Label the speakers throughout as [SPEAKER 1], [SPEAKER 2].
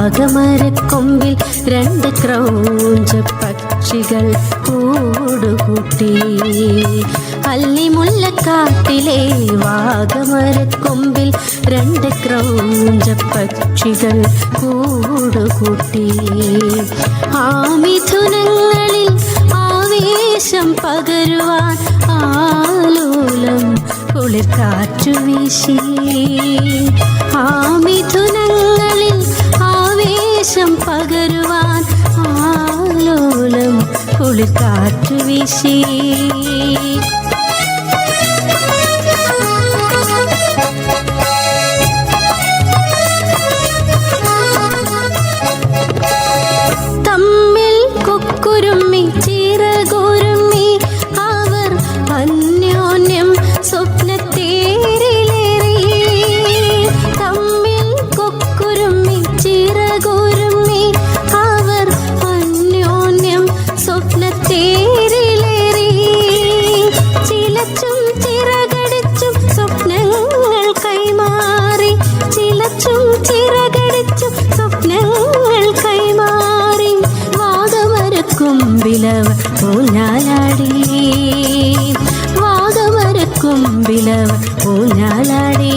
[SPEAKER 1] വാഗമരക്കൊമ്പിൽ രണ്ട് ക്രൗഞ്ച പക്ഷികൾ കൂടുകൂട്ടി. അല്ലിമുല്ലക്കാട്ടിലെ വാഗമരക്കൊമ്പിൽ രണ്ട് ക്രൗഞ്ച പക്ഷികൾ കൂടുകൂട്ടി. ആ മിഥുനങ്ങളിൽ ആവേശം പകരുവാൻ ആലോലം കുളിർക്കാറ്റു വീശി. ആ മിഥുനങ്ങളിൽ ആവേശം പകരുവാൻ ആലോലം കുളിർക്കാറ്റു വീശി. തമ്മിൽ കൊക്കുരുമ്മി ചിറകുരുമ്മി അവർ അന്യോന്യം സ്വപ്നത്തേരിലേറി. തമ്മിൽ കൊക്കുരുമ്മി ചിറകുരുമ്മി അവർ അന്യോന്യം സ്വപ്നത്തേരിലേറി. ചിലച്ചും ചിറകടിച്ചും സ്വപ്നങ്ങൾ കൈമാറി. ചിലച്ചും ചിറകടിച്ചും സ്വപ്നങ്ങൾ കൈമാറി. വാഗമരക്കൊമ്പിലവ ഊഞ്ഞാലാടി. വാഗമരക്കൊമ്പിലവ ഊഞ്ഞാലാടി.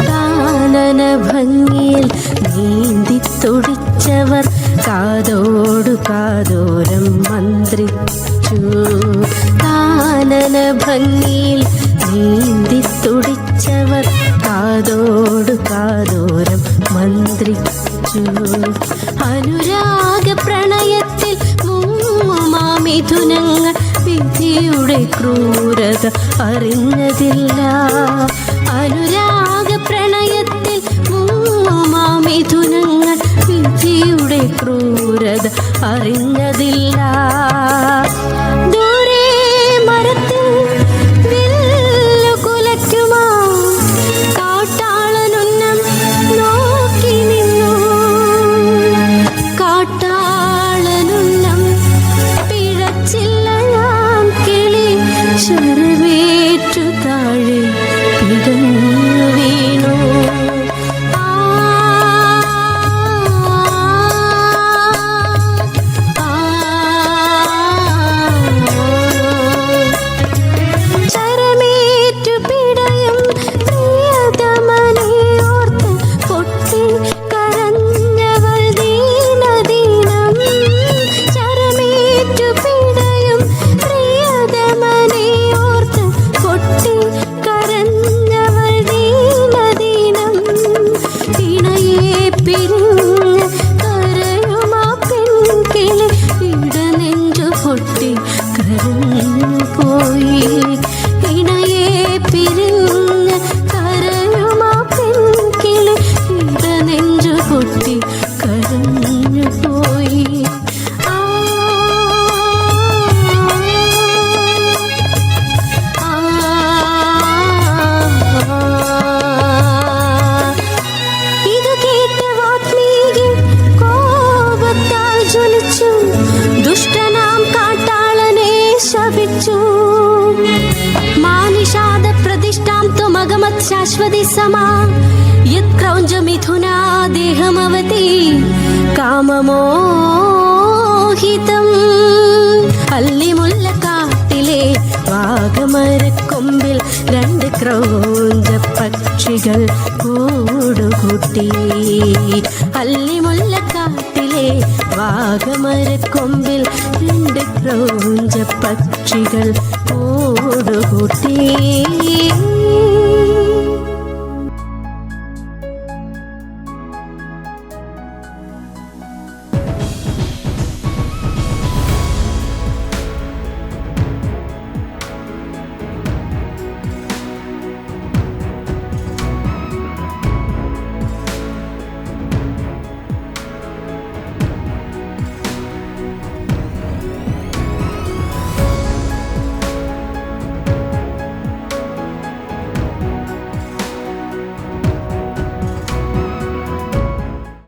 [SPEAKER 1] കാനന ഭംഗിയിൽ നീന്തി തുടിച്ചവർ കാതോടു കാതോരം മന്ത്രിച്ചു. കാനന ഭംഗിയിൽ നീന്തി തുടിച്ചവർ കാതോടു കാതോരം മന്ത്രിച്ചു. അനുരാഗ പ്രണയത്തിൽ മുങ്ങുമാമിഥുനങ്ങൾ വിധിയുടെ ക്രൂരത അറിഞ്ഞതില്ല. അനുരാഗ പ്രണയത്തിൽ മുങ്ങുമാമിഥുനങ്ങൾ വിധിയുടെ ക്രൂരത അറിഞ്ഞതില്ല. ദൂരെ മരത്തിൽ വില്ലു കുലയ്ക്കുമാ കാട്ടാളനുന്നം നോക്കി നിന്നു. കാട്ടാളനുന്നം പിഴച്ചില്ലയാം കിളി ശരവേറ്റു താഴെ പിടഞ്ഞു വീണു. ചരമേറ്റു പിടയും പ്രിയതമനെയോർത്ത് പൊട്ടി കരഞ്ഞവൾ ദീനദീനം. ചരമേറ്റു പിടയും പ്രിയതമനെയോർത്ത് പൊട്ടി കരഞ്ഞവൾ ദീനദീനം. ഇണയെ പിരിഞ്ഞ് കരയുമാ പെൺകിളി ഇടനെഞ്ചു പൊട്ടി കരഞ്ഞു പോയി. ഇണയെ പിരിഞ്ഞ് കരയുമാ പെൺകിളി ഇടനെഞ്ചു പൊട്ടി കരഞ്ഞു പോയി. ഇത് കേട്ട വാത്മീകി കോപത്താൽ ജ്വലിച്ചു. ദുഷ്ടനാം കാട്ടാളനെ ശപിച്ചു. മാനിഷാദ പ്രതിഷ്ഠാം ത്വമഗമത് ശാശ്വതി സമാ യത് ക്രൗഞ്ച മിഥുനാ ദേഹമവതി കാമമോഹിതം. അല്ലിമുല്ലക്കാട്ടിലെ വാഗമരക്കൊമ്പിൽ രണ്ട് ക്രൗഞ്ച പക്ഷികൾ കൂടുകൂട്ടി. അല്ലിമുല്ലക്കാട്ടിലെ വാഗമരക്കൊമ്പിൽ രണ്ട് ക്രൗഞ്ച പക്ഷികൾ കൂടുകൂട്ടി.